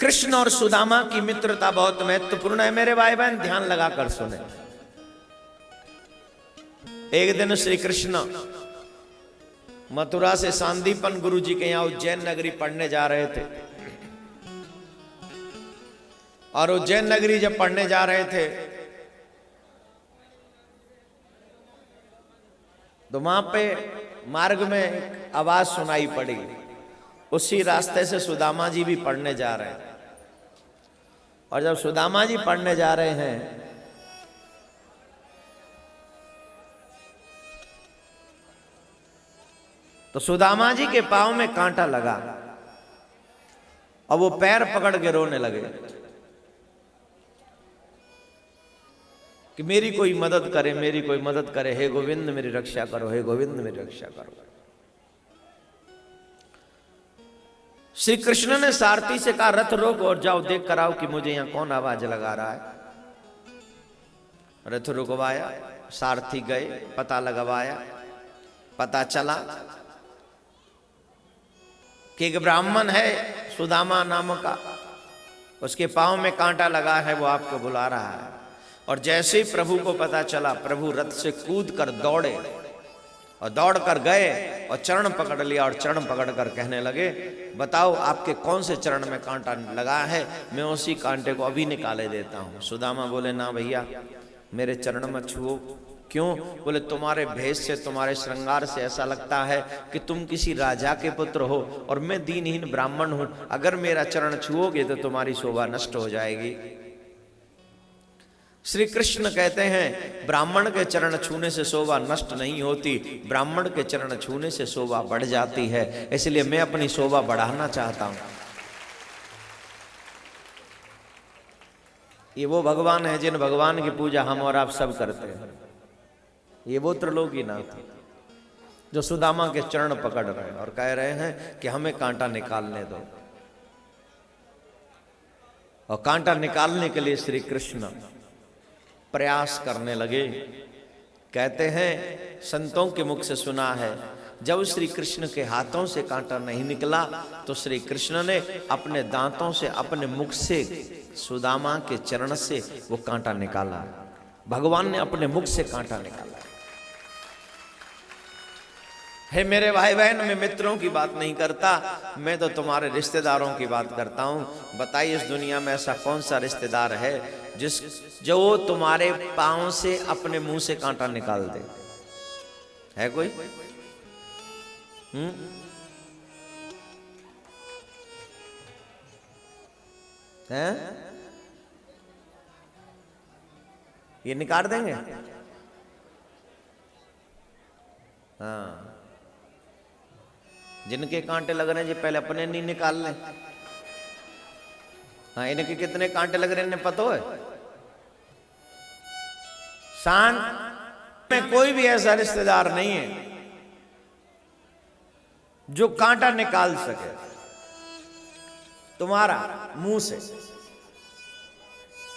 कृष्ण और सुदामा की मित्रता बहुत महत्वपूर्ण है मेरे भाई बहन, ध्यान लगाकर सुने। एक दिन श्री कृष्ण मथुरा से सांदीपन गुरु जी के यहां उज्जैन नगरी पढ़ने जा रहे थे। और उज्जैन नगरी जब पढ़ने जा रहे थे तो वहां पे मार्ग में एक आवाज सुनाई पड़ी। उसी रास्ते से सुदामा जी भी पढ़ने जा रहे हैं। और जब सुदामा जी पढ़ने जा रहे हैं तो सुदामा जी के पांव में कांटा लगा और वो पैर पकड़ के रोने लगे कि मेरी कोई मदद करे, मेरी कोई मदद करे, हे गोविंद मेरी रक्षा करो, हे गोविंद मेरी रक्षा करो। श्री कृष्ण ने सारथी से कहा रथ रोक और जाओ देख कर आओ कि मुझे यहां कौन आवाज लगा रहा है। रथ रुकवाया, सारथी गए, पता लगवाया, पता चला कि एक ब्राह्मण है सुदामा नाम का, उसके पांव में कांटा लगा है, वो आपको बुला रहा है। और जैसे ही प्रभु को पता चला, प्रभु रथ से कूद कर दौड़े और दौड़ कर गए और चरण पकड़ लिया। और चरण पकड़ कर कहने लगे बताओ आपके कौन से चरण में कांटा लगा है, मैं उसी कांटे को अभी निकाले देता हूं। सुदामा बोले ना भैया मेरे चरण मत छुओ। क्यों? बोले तुम्हारे भेष से, तुम्हारे श्रृंगार से ऐसा लगता है कि तुम किसी राजा के पुत्र हो और मैं दीनहीन ब्राह्मण हूं। अगर मेरा चरण छुओगे तो तुम्हारी शोभा नष्ट हो जाएगी। श्री कृष्ण कहते हैं ब्राह्मण के चरण छूने से शोभा नष्ट नहीं होती, ब्राह्मण के चरण छूने से शोभा बढ़ जाती है। इसलिए मैं अपनी शोभा बढ़ाना चाहता हूं। ये वो भगवान है जिन भगवान की पूजा हम और आप सब करते हैं। ये वो त्रिलोकीनाथ जो सुदामा के चरण पकड़ रहे हैं और कह रहे हैं कि हमें कांटा निकालने दो। और कांटा निकालने के लिए श्री कृष्ण प्रयास करने लगे। कहते हैं संतों के मुख से सुना है जब श्री कृष्ण के हाथों से कांटा नहीं निकला तो श्री कृष्ण ने अपने दांतों से, अपने मुख से सुदामा के चरण से वो कांटा निकाला। भगवान ने अपने मुख से कांटा निकाला। हे मेरे भाई बहन, मैं मित्रों की बात नहीं करता, मैं तो तुम्हारे रिश्तेदारों की बात करता हूं। बताइए इस दुनिया में ऐसा कौन सा रिश्तेदार है जो तुम्हारे पांव से अपने मुंह से कांटा निकाल दे? है कोई? है? ये निकाल देंगे? हाँ, जिनके कांटे लग रहे हैं जी पहले अपने नहीं निकाल लें। हाँ, इनके कितने कांटे लग रहे हैं इन्हें पता है? शान में कोई भी ऐसा रिश्तेदार नहीं है जो कांटा निकाल सके तुम्हारा मुंह से,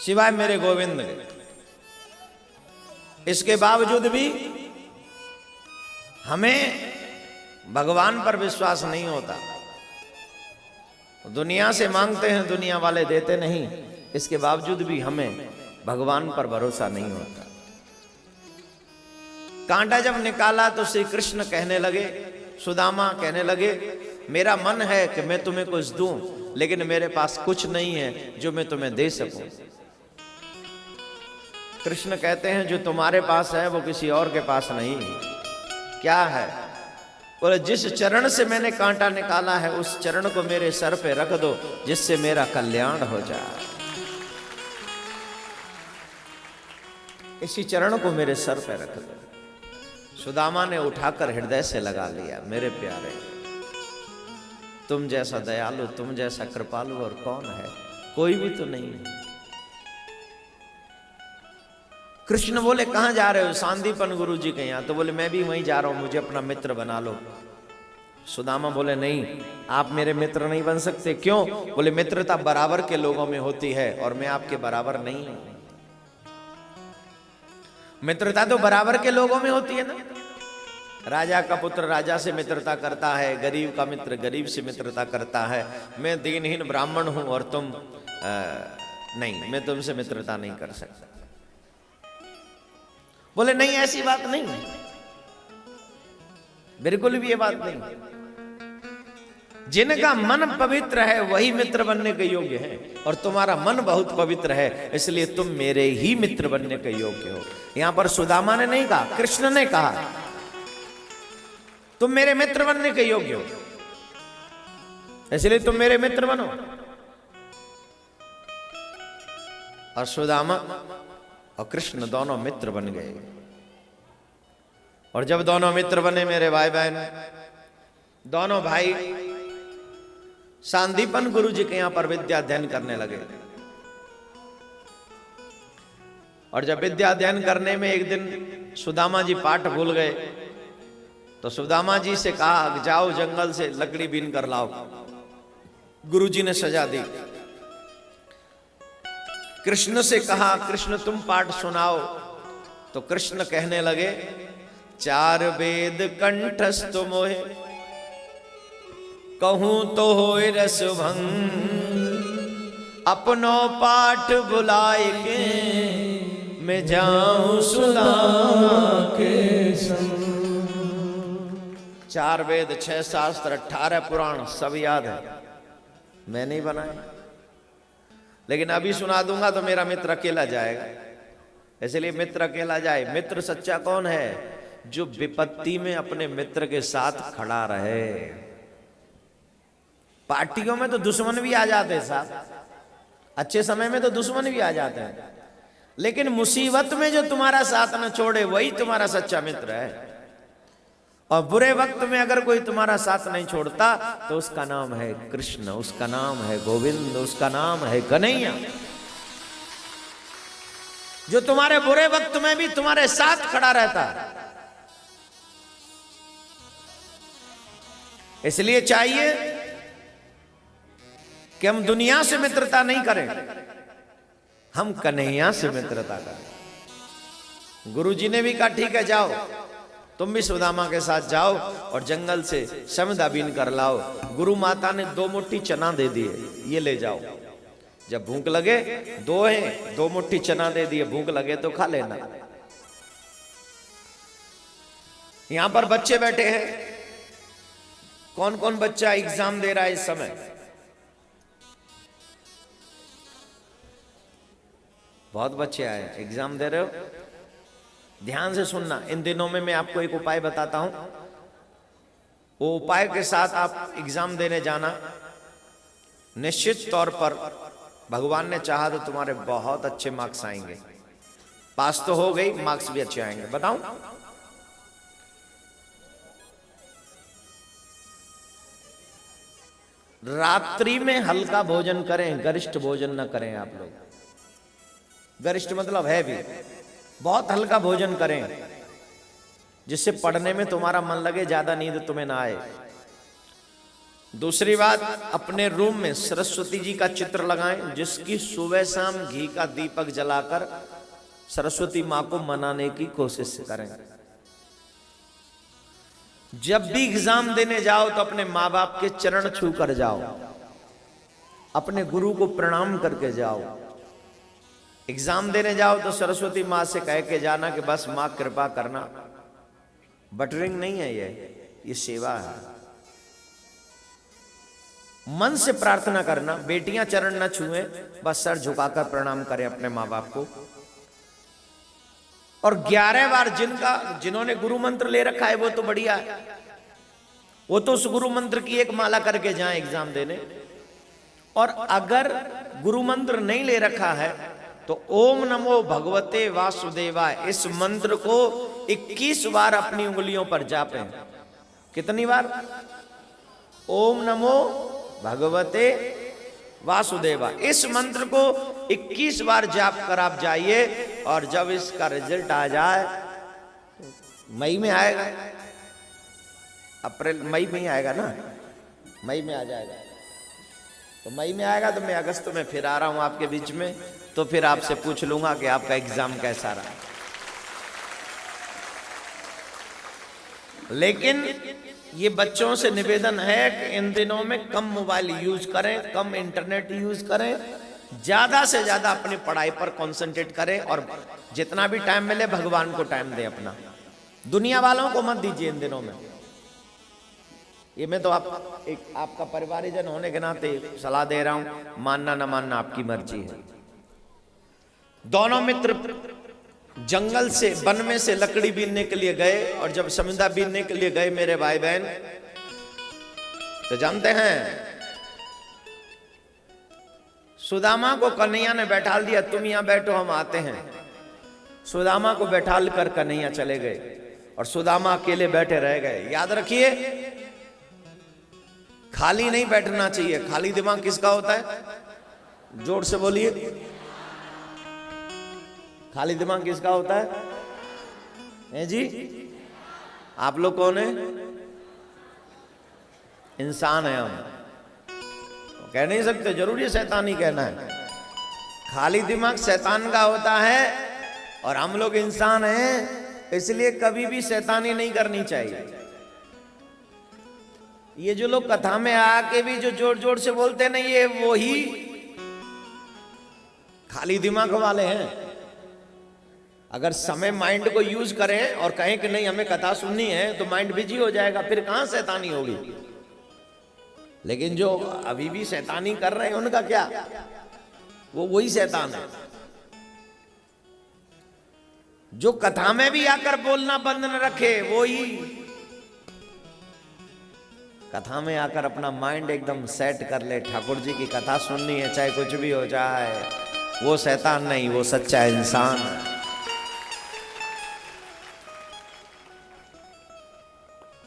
सिवाय मेरे गोविंद के। इसके बावजूद भी हमें भगवान पर विश्वास नहीं होता। दुनिया से मांगते हैं, दुनिया वाले देते नहीं। इसके बावजूद भी हमें भगवान पर भरोसा नहीं होता। कांटा जब निकाला तो श्री कृष्ण कहने लगे, सुदामा कहने लगे मेरा मन है कि मैं तुम्हें कुछ दूं, लेकिन मेरे पास कुछ नहीं है जो मैं तुम्हें दे सकूं। कृष्ण कहते हैं जो तुम्हारे पास है वो किसी और के पास नहीं। क्या है? बोले जिस चरण से मैंने कांटा निकाला है उस चरण को मेरे सर पे रख दो, जिससे मेरा कल्याण हो जाए। इसी चरण को मेरे सर पे रख दो। सुदामा ने उठाकर हृदय से लगा लिया। मेरे प्यारे, तुम जैसा दयालु, तुम जैसा कृपालु और कौन है? कोई भी तो नहीं है। कृष्ण बोले कहां जा रहे हो? सांदीपन गुरु जी के यहां। तो बोले मैं भी वहीं जा रहा हूं, मुझे अपना मित्र बना लो। सुदामा बोले नहीं, आप मेरे मित्र नहीं बन सकते। क्यों? बोले मित्रता बराबर के लोगों में होती है और मैं आपके बराबर नहीं हूं। मित्रता तो बराबर के लोगों में होती है ना। राजा का पुत्र राजा से मित्रता करता है, गरीब का मित्र गरीब से मित्रता करता है। मैं दीनहीन ब्राह्मण हूं और तुम नहीं, मैं तुमसे मित्रता नहीं कर सकता। बोले नहीं, ऐसी बात नहीं, बिल्कुल भी ये बात नहीं। जिनका मन पवित्र है वही मित्र बनने के योग्य है, और तुम्हारा मन बहुत पवित्र है, इसलिए तुम मेरे ही मित्र बनने के योग्य हो। यहां पर सुदामा ने नहीं कहा, कृष्ण ने कहा तुम मेरे मित्र बनने के योग्य हो, इसलिए तुम मेरे मित्र बनो। और सुदामा और कृष्ण दोनों मित्र बन गए। और जब दोनों मित्र बने मेरे भाई बहन, दोनों भाई सांदीपन गुरु जी के यहां पर विद्या अध्ययन करने लगे। और जब विद्या अध्ययन करने में एक दिन सुदामा जी पाठ भूल गए, तो सुदामा जी से कहा जाओ जंगल से लकड़ी बीन कर लाओ। गुरु जी ने सजा दी। कृष्ण से कहा कृष्ण तुम पाठ सुनाओ, तो कृष्ण कहने लगे चार वेद कंठस्थ मोहे, कहूं तो होए रस भंग, अपनो पाठ बुलाए के मैं जाऊं सुदामा के संग। चार वेद, 6 शास्त्र, 18 पुराण सब याद है, मैं नहीं बनाए, लेकिन अभी सुना दूंगा तो मेरा मित्र अकेला जाएगा, इसलिए मित्र अकेला जाए। मित्र सच्चा कौन है? जो विपत्ति में अपने मित्र के साथ खड़ा रहे। पार्टियों में तो दुश्मन भी आ जाते हैं साहब, अच्छे समय में तो दुश्मन भी आ जाते हैं, लेकिन मुसीबत में जो तुम्हारा साथ न छोड़े वही तुम्हारा सच्चा मित्र है। और बुरे वक्त में अगर कोई तुम्हारा साथ नहीं छोड़ता तो उसका नाम है कृष्ण, उसका नाम है गोविंद, उसका नाम है कन्हैया। जो तुम्हारे बुरे वक्त में भी तुम्हारे साथ खड़ा रहता है। इसलिए चाहिए कि हम दुनिया से मित्रता नहीं करें, हम कन्हैया से मित्रता करें। गुरु जी ने भी कहा ठीक है जाओ, तुम भी सुदामा के साथ जाओ और जंगल से समिधा बीन कर लाओ। गुरु माता ने 2 मुट्ठी चना दे दिए, ये ले जाओ, जब भूख लगे 2 हैं 2 मुट्ठी चना दे दिए, भूख लगे तो खा लेना। यहां पर बच्चे बैठे हैं, कौन कौन बच्चा एग्जाम दे रहा है इस समय? बहुत बच्चे आए एग्जाम दे रहे हो, ध्यान से सुनना। इन दिनों में मैं आपको एक उपाय बताता हूं, वो उपाय के साथ आप एग्जाम देने जाना। निश्चित तौर पर भगवान ने चाहा तो तुम्हारे बहुत अच्छे मार्क्स आएंगे। पास तो हो गई, मार्क्स भी अच्छे आएंगे। बताऊं? रात्रि में हल्का भोजन करें, गरिष्ठ भोजन न करें आप लोग। गरिष्ठ मतलब है भी, बहुत हल्का भोजन करें जिससे पढ़ने में तुम्हारा मन लगे, ज्यादा नींद तुम्हें ना आए। दूसरी बात, अपने रूम में सरस्वती जी का चित्र लगाएं, जिसकी सुबह शाम घी का दीपक जलाकर सरस्वती मां को मनाने की कोशिश करें। जब भी एग्जाम देने जाओ तो अपने माँ बाप के चरण छू कर जाओ, अपने गुरु को प्रणाम करके जाओ। एग्जाम देने जाओ तो सरस्वती माँ से कह के जाना कि बस माँ कृपा करना। बटरिंग नहीं है, ये सेवा है। मन से प्रार्थना करना, बेटियां चरण न छुएं, बस सर झुकाकर प्रणाम करें अपने माँ बाप को। और 11 बार जिन्होंने गुरु मंत्र ले रखा है वो तो बढ़िया है, वो तो उस गुरु मंत्र की एक माला करके जाएं एग्जाम देने। और अगर गुरु मंत्र नहीं ले रखा है तो ओम नमो भगवते वासुदेवाय, इस मंत्र को 21 बार अपनी उंगलियों पर जापें। कितनी बार? ओम नमो भगवते वासुदेवाय, इस मंत्र को 21 बार जाप कर आप जाइए। और जब इसका रिजल्ट आ जाए, मई में आएगा, अप्रैल मई में ही आएगा ना, मई में आ जाएगा। तो मई में आएगा तो मैं अगस्त में फिर आ रहा हूं आपके बीच में, तो फिर आपसे पूछ लूंगा कि आपका एग्जाम कैसा रहा। लेकिन ये बच्चों से निवेदन है कि इन दिनों में कम मोबाइल यूज करें, कम इंटरनेट यूज करें, ज्यादा से ज्यादा अपनी पढ़ाई पर कंसंट्रेट करें और जितना भी टाइम मिले भगवान को टाइम दें अपना। दुनिया वालों को मत दीजिए इन दिनों में। ये मैं तो आपका परिवारजन होने के नाते सलाह दे रहा हूं, मानना ना मानना आपकी मर्जी है। दोनों मित्र जंगल से, वन में से लकड़ी बीनने के लिए गए, और जब समिंदा बीनने के लिए गए मेरे भाई बहन, तो जानते हैं सुदामा को कन्हैया ने बैठाल दिया, तुम यहां बैठो हम आते हैं। सुदामा को बैठाल कर कन्हैया चले गए और सुदामा अकेले बैठे रह गए। याद रखिए, खाली नहीं बैठना चाहिए। खाली दिमाग किसका होता है? जोर से बोलिए, खाली दिमाग किसका होता है जी? आप लोग कौन है? इंसान है हम, कह नहीं सकते, जरूरी है शैतान ही कहना है। खाली दिमाग शैतान का होता है और हम लोग इंसान हैं, इसलिए कभी भी शैतानी नहीं करनी चाहिए। ये जो लोग कथा में आके भी जो जोर जोर से बोलते हैं ना, ये वही खाली दिमाग वाले हैं। अगर समय माइंड को यूज करें और कहें कि नहीं हमें कथा सुननी है, तो माइंड बिजी हो जाएगा, फिर कहां शैतानी होगी। लेकिन जो अभी भी शैतानी कर रहे हैं उनका क्या, वो वही शैतान है। जो कथा में भी आकर बोलना बंद न रखे, वो ही कथा में आकर अपना माइंड एकदम सेट कर ले, ठाकुर जी की कथा सुननी है चाहे कुछ भी हो जाए, वो शैतान नहीं, वो सच्चा इंसान है।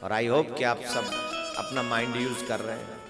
और आई होप कि आप सब अपना माइंड यूज कर रहे हैं।